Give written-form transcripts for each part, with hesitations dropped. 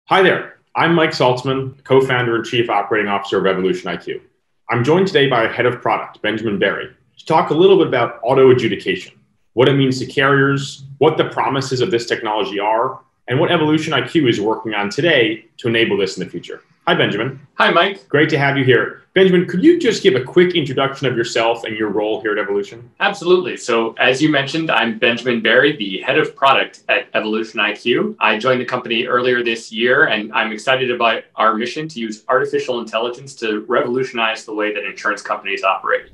Hi there, I'm Mike Saltzman, co-founder and chief operating officer of EvolutionIQ. I'm joined today by our head of product, Benjamin Berry, to talk a little bit about auto-adjudication, what it means to carriers, what the promises of this technology are, and what EvolutionIQ is working on today to enable this in the future. Hi, Benjamin. Hi, Mike. Great to have you here. Benjamin, could you just give a quick introduction of yourself and your role here at Evolution? Absolutely. So as you mentioned, I'm Benjamin Berry, the head of product at EvolutionIQ. I joined the company earlier this year, and I'm excited about our mission to use artificial intelligence to revolutionize the way that insurance companies operate.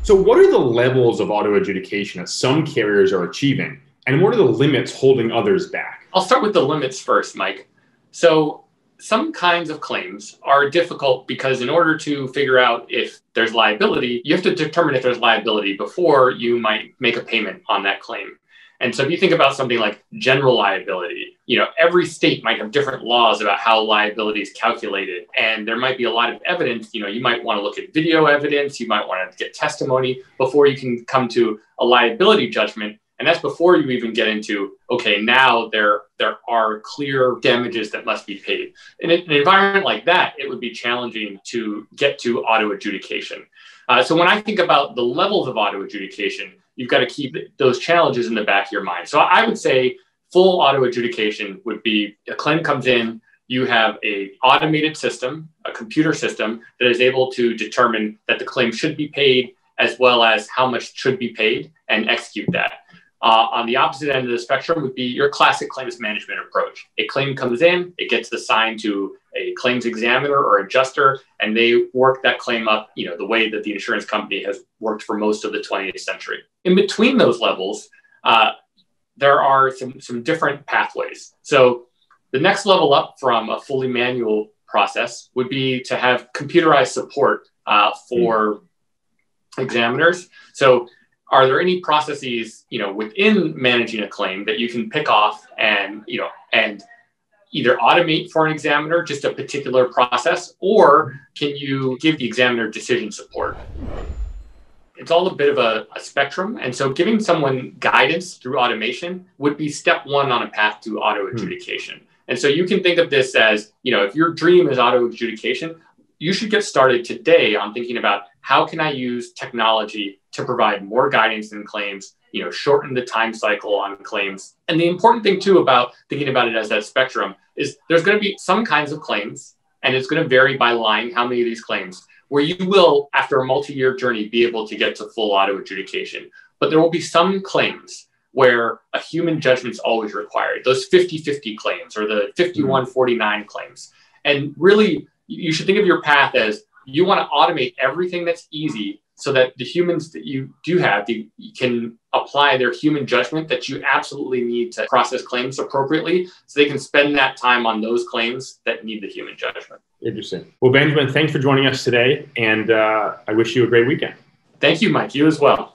So what are the levels of auto adjudication that some carriers are achieving, and what are the limits holding others back? I'll start with the limits first, Mike. So some kinds of claims are difficult because in order to figure out if there's liability, you have to determine if there's liability before you might make a payment on that claim. And so if you think about something like general liability, every state might have different laws about how liability is calculated. And there might be a lot of evidence, you might want to look at video evidence, you might want to get testimony before you can come to a liability judgment. And that's before you even get into, okay, now there are clear damages that must be paid. In an environment like that, it would be challenging to get to auto adjudication. So when I think about the levels of auto adjudication, you've got to keep those challenges in the back of your mind. So I would say full auto adjudication would be a claim comes in, you have an automated system, a computer system that is able to determine that the claim should be paid as well as how much should be paid and execute that. On the opposite end of the spectrum would be your classic claims management approach. A claim comes in, it gets assigned to a claims examiner or adjuster, and they work that claim up, the way that the insurance company has worked for most of the 20th century. In between those levels, there are some different pathways. So the next level up from a fully manual process would be to have computerized support for examiners. So are there any processes, within managing a claim that you can pick off and either automate for an examiner, just a particular process, or can you give the examiner decision support? It's all a bit of a spectrum. And so giving someone guidance through automation would be step one on a path to auto adjudication. And so you can think of this as, if your dream is auto adjudication, you should get started today on thinking about how can I use technology to provide more guidance in claims, shorten the time cycle on claims. And the important thing too about thinking about it as that spectrum is there's going to be some kinds of claims, and it's going to vary by line how many of these claims, where you will, after a multi-year journey, be able to get to full auto adjudication. But there will be some claims where a human judgment is always required, those 50-50 claims or the 51-49 claims. And really, you should think of your path as you want to automate everything that's easy so that the humans that you do have can apply their human judgment that you absolutely need to process claims appropriately so they can spend that time on those claims that need the human judgment. Interesting. Well, Benjamin, thanks for joining us today, and I wish you a great weekend. Thank you, Mike. You as well.